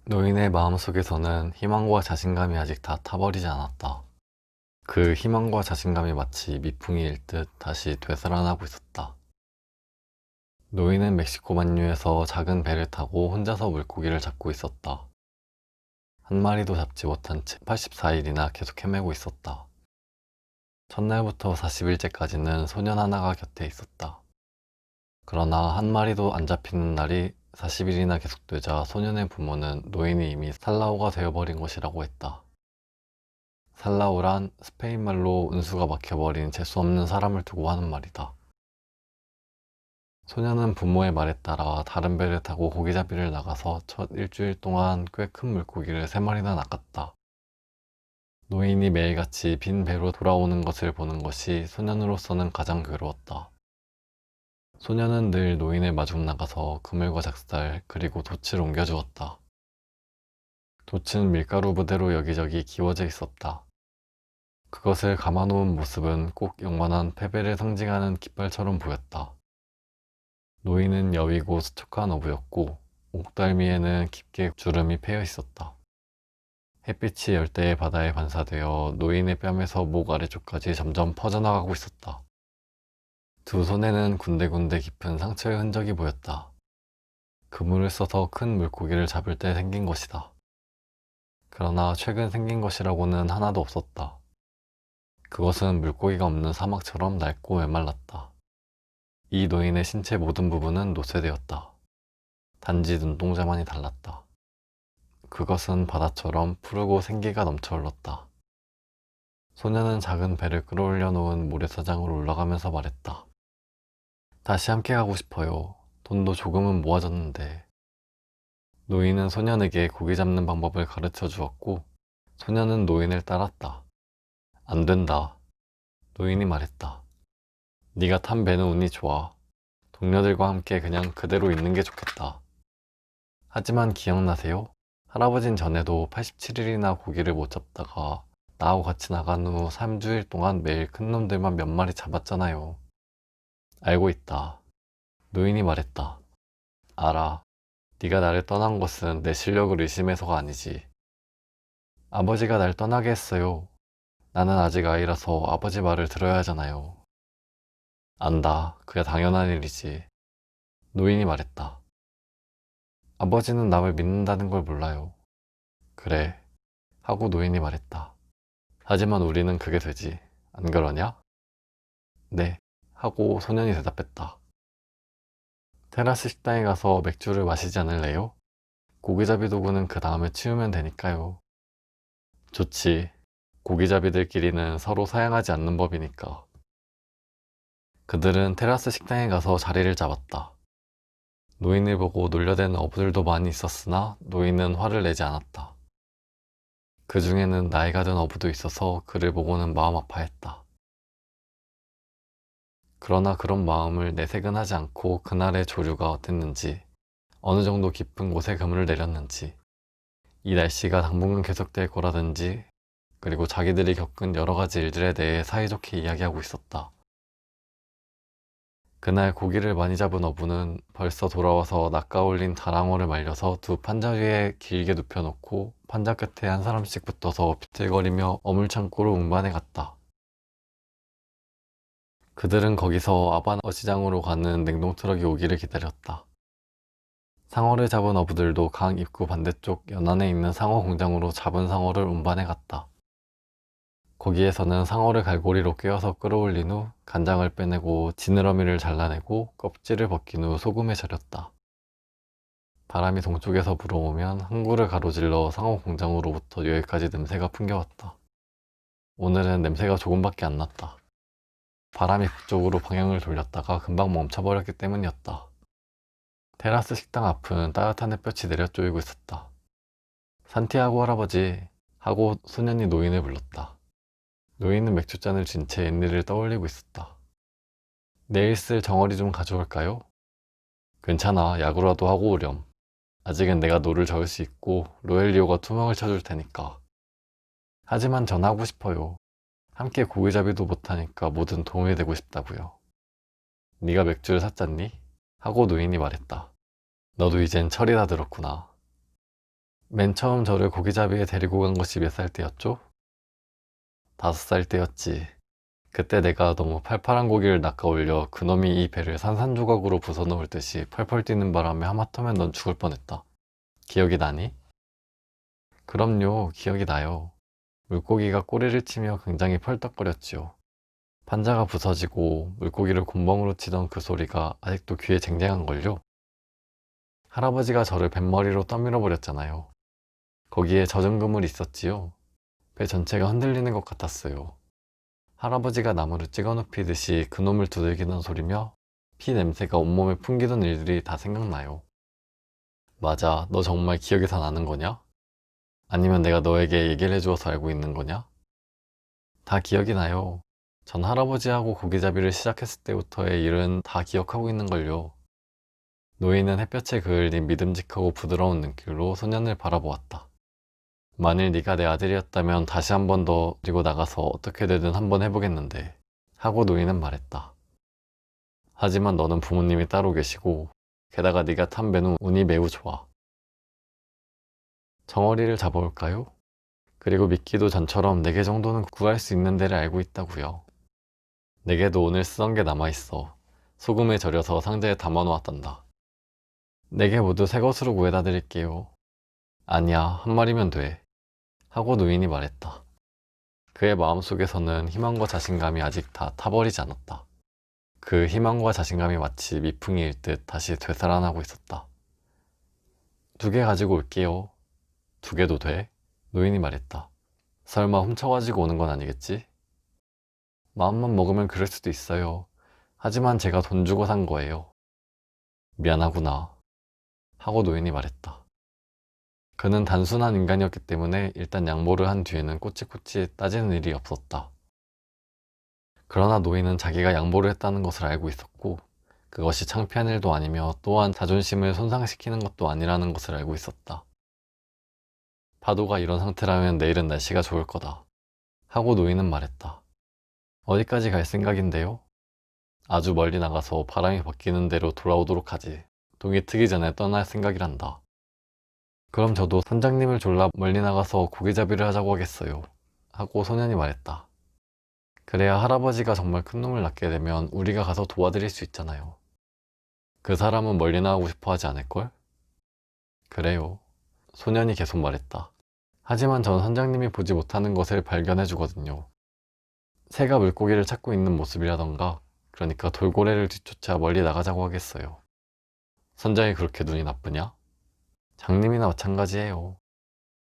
노인의 마음속에서는 희망과 자신감이 아직 다 타버리지 않았다. 그 희망과 자신감이 마치 미풍이 일듯 다시 되살아나고 있었다. 노인은 멕시코 만류에서 작은 배를 타고 혼자서 물고기를 잡고 있었다. 한 마리도 잡지 못한 채 84일이나 계속 헤매고 있었다. 첫날부터 40일째까지는 소년 하나가 곁에 있었다. 그러나 한 마리도 안 잡히는 날이 40일이나 계속되자 소년의 부모는 노인이 이미 살라오가 되어버린 것이라고 했다. 살라오란 스페인말로 운수가 막혀버린 재수없는 사람을 두고 하는 말이다. 소년은 부모의 말에 따라 다른 배를 타고 고기잡이를 나가서 첫 일주일 동안 꽤 큰 물고기를 3마리나 낚았다. 노인이 매일같이 빈 배로 돌아오는 것을 보는 것이 소년으로서는 가장 괴로웠다. 소년은 늘 노인을 마중 나가서 그물과 작살 그리고 돛을 옮겨주었다. 돛은 밀가루 부대로 여기저기 기워져 있었다. 그것을 감아놓은 모습은 꼭 영원한 패배를 상징하는 깃발처럼 보였다. 노인은 여위고 수척한 어부였고 옥달미에는 깊게 주름이 패여 있었다. 햇빛이 열대의 바다에 반사되어 노인의 뺨에서 목 아래쪽까지 점점 퍼져나가고 있었다. 두 손에는 군데군데 깊은 상처의 흔적이 보였다. 그물을 써서 큰 물고기를 잡을 때 생긴 것이다. 그러나 최근 생긴 것이라고는 하나도 없었다. 그것은 물고기가 없는 사막처럼 낡고 메말랐다. 이 노인의 신체 모든 부분은 노쇠되었다. 단지 눈동자만이 달랐다. 그것은 바다처럼 푸르고 생기가 넘쳐 흘렀다. 소녀는 작은 배를 끌어올려 놓은 모래사장으로 올라가면서 말했다. 다시 함께 가고 싶어요. 돈도 조금은 모아졌는데. 노인은 소년에게 고기 잡는 방법을 가르쳐 주었고 소년은 노인을 따랐다. 안 된다. 노인이 말했다. 네가 탄 배는 운이 좋아. 동료들과 함께 그냥 그대로 있는 게 좋겠다. 하지만 기억나세요? 할아버진 전에도 87일이나 고기를 못 잡다가 나하고 같이 나간 후 3주일 동안 매일 큰 놈들만 몇 마리 잡았잖아요. 알고 있다. 노인이 말했다. 알아. 네가 나를 떠난 것은 내 실력을 의심해서가 아니지. 아버지가 날 떠나게 했어요. 나는 아직 아이라서 아버지 말을 들어야 하잖아요. 안다. 그야 당연한 일이지. 노인이 말했다. 아버지는 남을 믿는다는 걸 몰라요. 그래. 하고 노인이 말했다. 하지만 우리는 그게 되지. 안 그러냐? 네. 하고 소년이 대답했다. 테라스 식당에 가서 맥주를 마시지 않을래요? 고기잡이 도구는 그 다음에 치우면 되니까요. 좋지. 고기잡이들끼리는 서로 사양하지 않는 법이니까. 그들은 테라스 식당에 가서 자리를 잡았다. 노인을 보고 놀려대는 어부들도 많이 있었으나 노인은 화를 내지 않았다. 그 중에는 나이가 든 어부도 있어서 그를 보고는 마음 아파했다. 그러나 그런 마음을 내색은 하지 않고 그날의 조류가 어땠는지, 어느 정도 깊은 곳에 그물을 내렸는지, 이 날씨가 당분간 계속될 거라든지, 그리고 자기들이 겪은 여러 가지 일들에 대해 사이좋게 이야기하고 있었다. 그날 고기를 많이 잡은 어부는 벌써 돌아와서 낚아올린 다랑어를 말려서 두 판자 위에 길게 눕혀놓고 판자 끝에 한 사람씩 붙어서 비틀거리며 어물창고로 운반해 갔다. 그들은 거기서 아반 어시장으로 가는 냉동트럭이 오기를 기다렸다. 상어를 잡은 어부들도 강 입구 반대쪽 연안에 있는 상어 공장으로 잡은 상어를 운반해 갔다. 거기에서는 상어를 갈고리로 꿰어서 끌어올린 후 간장을 빼내고 지느러미를 잘라내고 껍질을 벗긴 후 소금에 절였다. 바람이 동쪽에서 불어오면 항구를 가로질러 상어 공장으로부터 여기까지 냄새가 풍겨왔다. 오늘은 냄새가 조금밖에 안 났다. 바람이 북쪽으로 방향을 돌렸다가 금방 멈춰버렸기 때문이었다. 테라스 식당 앞은 따뜻한 햇볕이 내려쪼이고 있었다. 산티아고 할아버지 하고 소년이 노인을 불렀다. 노인은 맥주잔을 쥔 채 옛일을 떠올리고 있었다. 내일 쓸 정어리 좀 가져올까요? 괜찮아. 야구라도 하고 오렴. 아직은 내가 노를 저을 수 있고 로엘리오가 투명을 쳐줄 테니까. 하지만 전 하고 싶어요. 함께 고기잡이도 못하니까 뭐든 도움이 되고 싶다고요. 네가 맥주를 샀잖니? 하고 노인이 말했다. 너도 이젠 철이 다 들었구나. 맨 처음 저를 고기잡이에 데리고 간 것이 몇 살 때였죠? 5살 때였지. 그때 내가 너무 팔팔한 고기를 낚아 올려 그놈이 이 배를 산산조각으로 부숴놓을 듯이 펄펄 뛰는 바람에 하마터면 넌 죽을 뻔했다. 기억이 나니? 그럼요, 기억이 나요. 물고기가 꼬리를 치며 굉장히 펄떡거렸지요. 판자가 부서지고 물고기를 곤봉으로 치던 그 소리가 아직도 귀에 쟁쟁한걸요. 할아버지가 저를 뱃머리로 떠밀어 버렸잖아요. 거기에 젖은 그물이 있었지요. 배 전체가 흔들리는 것 같았어요. 할아버지가 나무를 찍어 눕히듯이 그놈을 두들기던 소리며 피 냄새가 온몸에 풍기던 일들이 다 생각나요. 맞아, 너 정말 기억이 다 나는 거냐? 아니면 내가 너에게 얘기를 해주어서 알고 있는 거냐? 다 기억이 나요. 전 할아버지하고 고기잡이를 시작했을 때부터의 일은 다 기억하고 있는걸요. 노인은 햇볕에 그을린 믿음직하고 부드러운 눈길로 소년을 바라보았다. 만일 네가 내 아들이었다면 다시 한 번 더 데리고 나가서 어떻게든 한번 해보겠는데 하고 노인은 말했다. 하지만 너는 부모님이 따로 계시고 게다가 네가 탄 배는 운이 매우 좋아. 정어리를 잡아올까요? 그리고 미끼도 전처럼 4개 정도는 구할 수 있는 데를 알고 있다고요. 내게도 오늘 쓰던 게 남아있어. 소금에 절여서 상자에 담아놓았단다. 4개 모두 새 것으로 구해다 드릴게요. 아니야, 한 마리면 돼. 하고 노인이 말했다. 그의 마음속에서는 희망과 자신감이 아직 다 타버리지 않았다. 그 희망과 자신감이 마치 미풍이일 듯 다시 되살아나고 있었다. 2개 가지고 올게요. 2개도 돼? 노인이 말했다. 설마 훔쳐가지고 오는 건 아니겠지? 마음만 먹으면 그럴 수도 있어요. 하지만 제가 돈 주고 산 거예요. 미안하구나. 하고 노인이 말했다. 그는 단순한 인간이었기 때문에 일단 양보를 한 뒤에는 꼬치꼬치 따지는 일이 없었다. 그러나 노인은 자기가 양보를 했다는 것을 알고 있었고 그것이 창피한 일도 아니며 또한 자존심을 손상시키는 것도 아니라는 것을 알고 있었다. 파도가 이런 상태라면 내일은 날씨가 좋을 거다. 하고 노인은 말했다. 어디까지 갈 생각인데요? 아주 멀리 나가서 바람이 바뀌는 대로 돌아오도록 하지. 동이 트기 전에 떠날 생각이란다. 그럼 저도 선장님을 졸라 멀리 나가서 고기잡이를 하자고 하겠어요. 하고 소년이 말했다. 그래야 할아버지가 정말 큰 놈을 낳게 되면 우리가 가서 도와드릴 수 있잖아요. 그 사람은 멀리 나가고 싶어 하지 않을걸? 그래요. 소년이 계속 말했다. 하지만 전 선장님이 보지 못하는 것을 발견해 주거든요. 새가 물고기를 찾고 있는 모습이라던가 그러니까 돌고래를 뒤쫓아 멀리 나가자고 하겠어요. 선장이 그렇게 눈이 나쁘냐? 장님이나 마찬가지예요.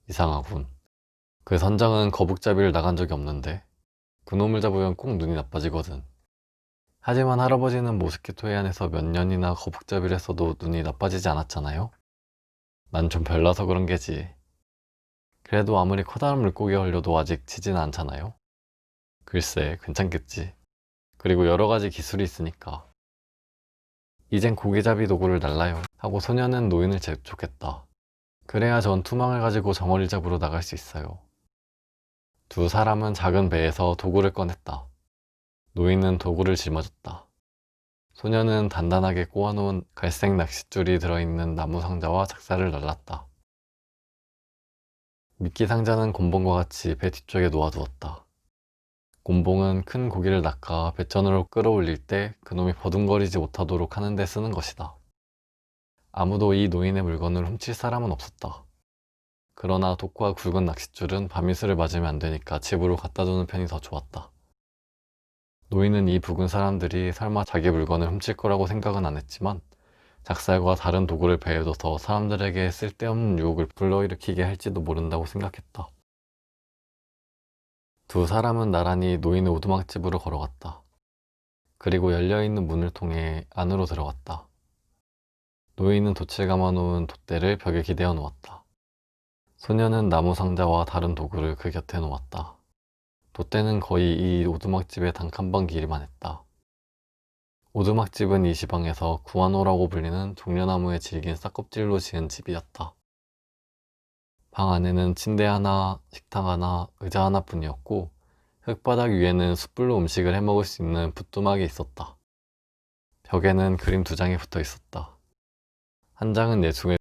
이상하군. 그 선장은 거북잡이를 나간 적이 없는데 그놈을 잡으면 꼭 눈이 나빠지거든. 하지만 할아버지는 모스키토 해안에서 몇 년이나 거북잡이를 했어도 눈이 나빠지지 않았잖아요? 난 좀 별나서 그런 게지. 그래도 아무리 커다란 물고기가 걸려도 아직 치지는 않잖아요? 글쎄, 괜찮겠지. 그리고 여러 가지 기술이 있으니까. 이젠 고기잡이 도구를 날라요. 하고 소년은 노인을 재촉했다. 그래야 전 투망을 가지고 정어리 잡으러 나갈 수 있어요. 2 사람은 작은 배에서 도구를 꺼냈다. 노인은 도구를 짊어졌다. 소년은 단단하게 꼬아놓은 갈색 낚싯줄이 들어있는 나무 상자와 작사를 날랐다. 미끼 상자는 곤봉과 같이 배 뒤쪽에 놓아두었다. 곤봉은 큰 고기를 낚아 배천으로 끌어올릴 때 그놈이 버둥거리지 못하도록 하는 데 쓰는 것이다. 아무도 이 노인의 물건을 훔칠 사람은 없었다. 그러나 독과 굵은 낚싯줄은 밤이슬을 맞으면 안 되니까 집으로 갖다 두는 편이 더 좋았다. 노인은 이 부근 사람들이 설마 자기 물건을 훔칠 거라고 생각은 안 했지만 작살과 다른 도구를 배에 둬서 사람들에게 쓸데없는 유혹을 불러일으키게 할지도 모른다고 생각했다. 2 사람은 나란히 노인의 오두막집으로 걸어갔다. 그리고 열려있는 문을 통해 안으로 들어갔다. 노인은 돛을 감아놓은 돛대를 벽에 기대어 놓았다. 소년은 나무 상자와 다른 도구를 그 곁에 놓았다. 돛대는 거의 이 오두막집의 단칸방 길이만 했다. 오두막집은 이 지방에서 구안호라고 불리는 종려나무의 질긴 싹껍질로 지은 집이었다. 방 안에는 침대 하나, 식탁 하나, 의자 하나뿐이었고 흙바닥 위에는 숯불로 음식을 해먹을 수 있는 붓두막이 있었다. 벽에는 그림 2장이 붙어 있었다. 한 장은 내숭의